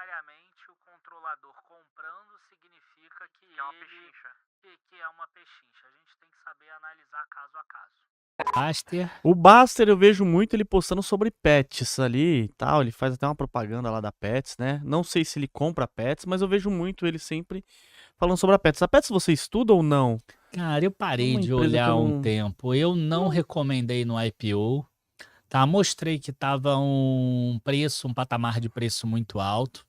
necessariamente o controlador comprando significa que Que é uma ele pechincha. que é uma pechincha. A gente tem que saber analisar caso a caso. Aster. O Baster eu vejo muito ele postando sobre pets ali e tal, ele faz até uma propaganda lá da Pets, né. Não sei se ele compra Pets, mas eu vejo muito ele sempre falando sobre a Pets. A Pets você estuda ou não? Cara, eu É parei uma de empresa que olhar eu há um não tempo. Eu não não recomendei no IPO, tá? Mostrei que estava um patamar de preço muito alto.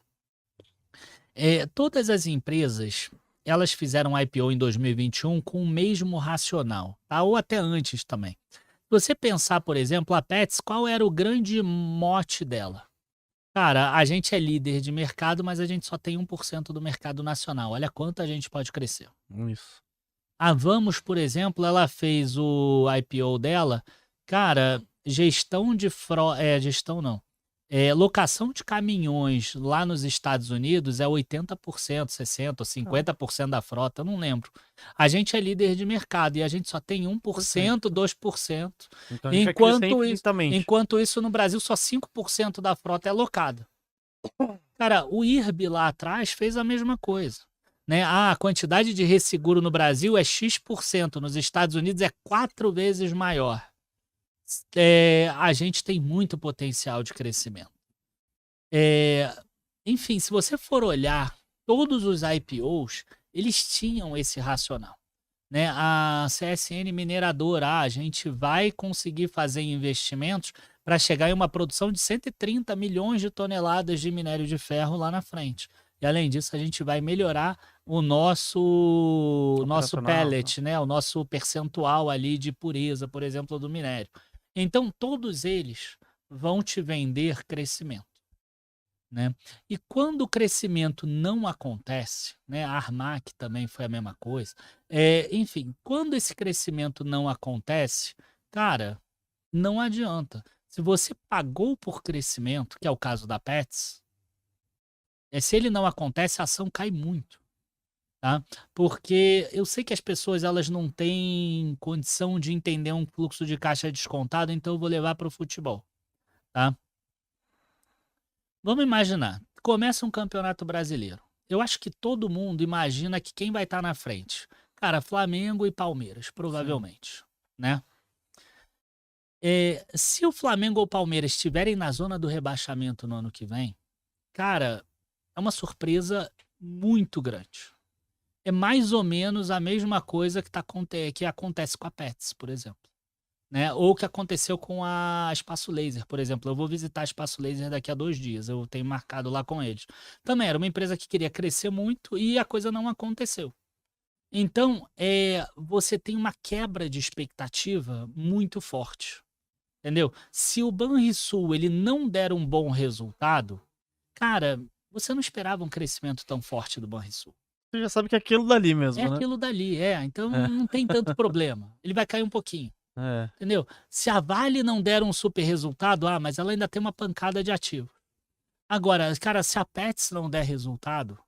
Todas as empresas, elas fizeram IPO em 2021 com o mesmo racional, tá? Ou até antes também. Se você pensar, por exemplo, a Pets, qual era o grande mote dela? Cara, a gente é líder de mercado, mas a gente só tem 1% do mercado nacional. Olha quanto a gente pode crescer. isso. A Vamos, por exemplo, ela fez o IPO dela, cara, gestão não, locação de caminhões lá nos Estados Unidos é 80%, 60 ou Ah, 50% da frota, eu não lembro. A gente é líder de mercado e a gente só tem perfeito. 1%, 2%, Então a gente vai crescer enquanto isso infinitamente. enquanto isso no Brasil só 5% da frota é locada. Cara, o IRB lá atrás fez a mesma coisa, né. Ah, a quantidade de resseguro no Brasil é X%, nos Estados Unidos é 4 vezes maior. A gente tem muito potencial de crescimento. Eh, Enfim, se você for olhar todos os IPOs, eles tinham esse racional, né. A CSN Mineradora, a gente vai conseguir fazer investimentos para chegar em uma produção de 130 milhões de toneladas de minério de ferro lá na frente. E além disso, a gente vai melhorar o nosso Operacional, tá. pellet, né, o nosso percentual ali de pureza, por exemplo, do minério. Então todos eles vão te vender crescimento, né. E quando o crescimento não acontece, né, a Armac também foi a mesma coisa, enfim, quando esse crescimento não acontece, cara, não adianta. Se você pagou por crescimento, que é o caso da Pets, se ele não acontece, a ação cai muito, tá. Porque eu sei que as pessoas elas não têm condição de entender um fluxo de caixa descontado, então eu vou levar para o futebol, tá. Vamos imaginar, começa um campeonato brasileiro. Eu acho que todo mundo imagina que quem vai estar na frente? Cara, Flamengo e Palmeiras, Sim. provavelmente, né? Se o Flamengo ou o Palmeiras estiverem na zona do rebaixamento no ano que vem, cara, é uma surpresa muito grande. É mais ou menos a mesma coisa que acontece com a Pets, por exemplo, né? Ou o que aconteceu com a Espaço Laser, por exemplo. Eu vou visitar a Espaço Laser daqui a 2 dias, eu tenho marcado lá com eles. Também era uma empresa que queria crescer muito e a coisa não aconteceu. Então, você tem uma quebra de expectativa muito forte, entendeu? Se o Banrisul ele não der um bom resultado, cara, você não esperava um crescimento tão forte do Banrisul. Você já sabe que é aquilo dali É mesmo, né. aquilo dali, então É, não tem tanto problema. Ele vai cair um pouquinho. é. Entendeu? Se a Vale não der um super resultado, mas ela ainda tem uma pancada de ativo. Agora, cara, se a Pets não der resultado,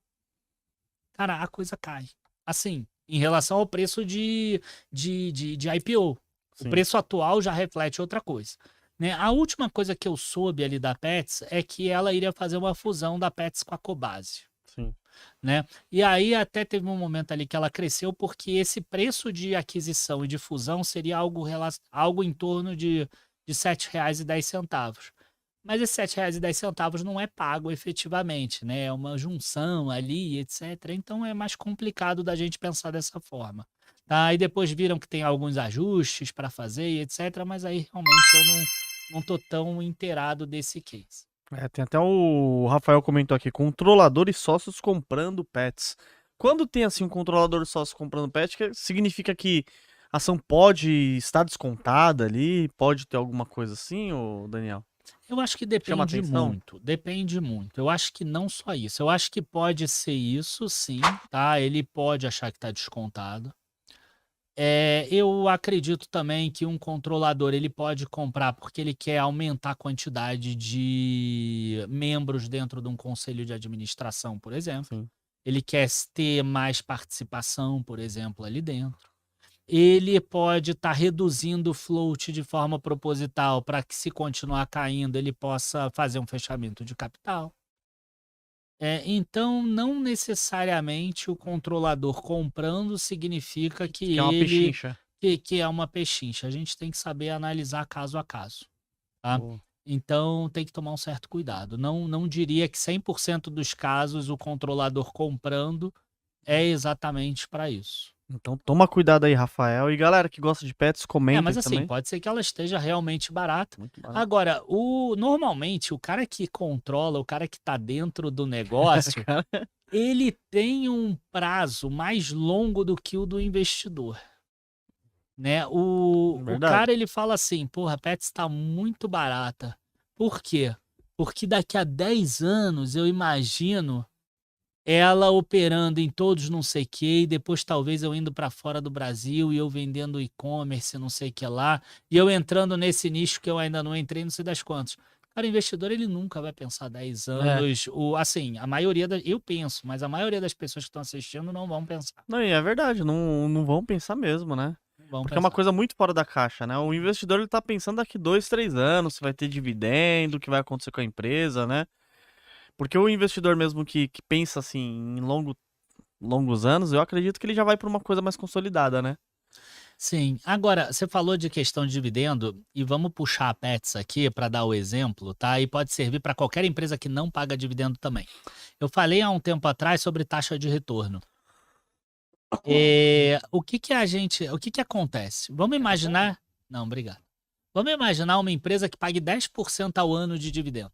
cara, a coisa cai. Assim, em relação ao preço de IPO. O Sim, preço atual já reflete outra coisa, né. A última coisa que eu soube ali da Pets é que ela iria fazer uma fusão da Pets com a Cobasi, sim. né. E aí até teve um momento ali que ela cresceu, porque esse preço de aquisição e de fusão seria algo em torno de R$ 7,10. Mas esse R$ 7,10 não é pago efetivamente, né, é uma junção ali, etcétera, então é mais complicado da gente pensar dessa forma, tá. Aí depois viram que tem alguns ajustes para fazer e etcétera, mas aí realmente eu não tô tão inteirado desse case. É, tem até o Rafael comentou aqui, controlador e sócios comprando pets. Quando tem, assim, um controlador e sócio comprando pet, significa que a ação pode estar descontada ali, pode ter alguma coisa assim, ô Daniel? Eu acho que Chama depende atenção? muito, depende muito. Eu acho que não só isso, eu acho que pode ser isso sim, tá, ele pode achar que está descontado. Eu acredito também que um controlador, ele pode comprar porque ele quer aumentar a quantidade de membros dentro de um conselho de administração, por exemplo. Sim. Ele quer ter mais participação, por exemplo, ali dentro. Ele pode estar reduzindo o float de forma proposital para que, se continuar caindo, ele possa fazer um fechamento de capital. Então, não necessariamente o controlador comprando significa que Que é uma ele pechincha. que é uma pechincha. A gente tem que saber analisar caso a caso, tá? Pô. Então, tem que tomar um certo cuidado. Não diria que 100% dos casos o controlador comprando é exatamente para isso. Então toma cuidado aí, Rafael. E galera que gosta de pets, comentem Mas assim, também. pode ser que ela esteja realmente barata. Muito barato. Agora, normalmente, o cara que controla, o cara que tá dentro do negócio, Cara, ele tem um prazo mais longo do que o do investidor, né? O verdade. cara, ele fala assim, porra, a Pets tá muito barata. Por quê? Porque daqui a 10 anos, eu imagino ela operando em todos não sei o que, e depois talvez eu indo para fora do Brasil e eu vendendo e-commerce, não sei o que lá, e eu entrando nesse nicho que eu ainda não entrei, não sei das quantas. Cara, o investidor, ele nunca vai pensar 10 anos, assim, a maioria, eu penso, mas a maioria das pessoas que estão assistindo não vão pensar. Não, e é verdade, não vão pensar mesmo, né? Não vão Porque é uma pensar. coisa muito fora da caixa, né? O investidor ele tá pensando daqui 2, 3 anos, se vai ter dividendo, o que vai acontecer com a empresa, né? Porque o investidor mesmo que pensa assim em longos anos, eu acredito que ele já vai para uma coisa mais consolidada, né? Sim. Agora, você falou de questão de dividendo, e vamos puxar a Pets aqui para dar o exemplo, tá? E pode servir para qualquer empresa que não paga dividendo também. Eu falei há um tempo atrás sobre taxa de retorno. O que que acontece? Vamos imaginar. Não, obrigado. Vamos imaginar uma empresa que pague 10% ao ano de dividendo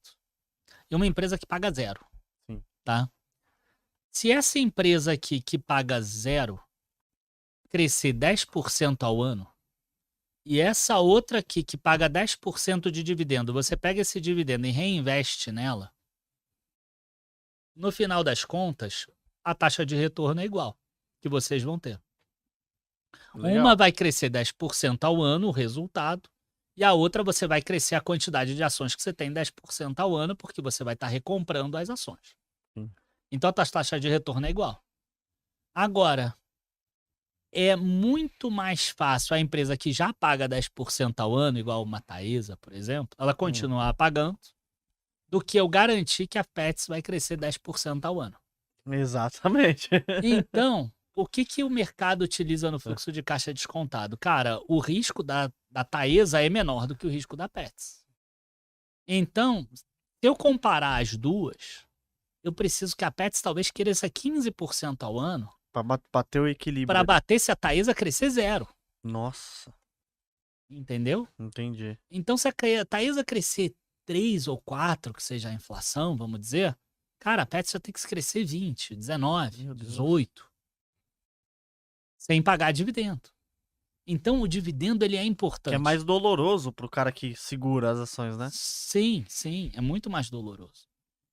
e uma empresa que paga zero, Sim. tá? Se essa empresa aqui que paga zero crescer 10% ao ano, e essa outra aqui que paga 10% de dividendo, você pega esse dividendo e reinveste nela, no final das contas, a taxa de retorno é igual que vocês vão ter. Legal. Uma vai crescer 10% ao ano, o resultado, e a outra você vai crescer a quantidade de ações que você tem 10% ao ano, porque você vai estar recomprando as ações. Sim. Então a taxa de retorno é igual. Agora, é muito mais fácil a empresa que já paga 10% ao ano, igual uma Taesa, por exemplo, ela continuar pagando, do que eu garantir que a Pets vai crescer 10% ao ano. Exatamente. Então, o que o mercado utiliza no fluxo de caixa descontado? Cara, o risco da Taesa é menor do que o risco da Pets. Então, se eu comparar as duas, eu preciso que a Pets talvez cresça 15% ao ano Pra bater o equilíbrio. para bater se a Taesa crescer zero. Nossa, Entendeu? entendi. Então, se a Taesa crescer 3 ou 4, que seja a inflação, vamos dizer, cara, a Pets já tem que crescer 20, 19, Meu Deus. 18. Sem pagar dividendo. Então, o dividendo, ele é importante. Que é mais doloroso pro cara que segura as ações, né? Sim, sim, é muito mais doloroso.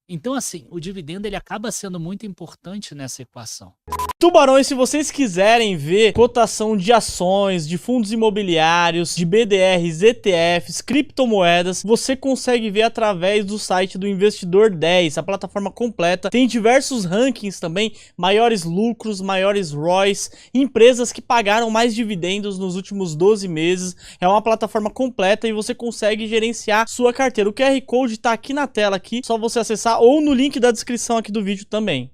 Então, assim, o dividendo, ele acaba sendo muito importante nessa equação. Tubarões, se vocês quiserem ver cotação de ações, de fundos imobiliários, de BDRs, ETFs, criptomoedas, você consegue ver através do site do Investidor 10, a plataforma completa. Tem diversos rankings também, maiores lucros, maiores ROIs, empresas que pagaram mais dividendos nos últimos 12 meses. É uma plataforma completa e você consegue gerenciar sua carteira. O QR Code tá aqui na tela, aqui, só você acessar ou no link da descrição aqui do vídeo também.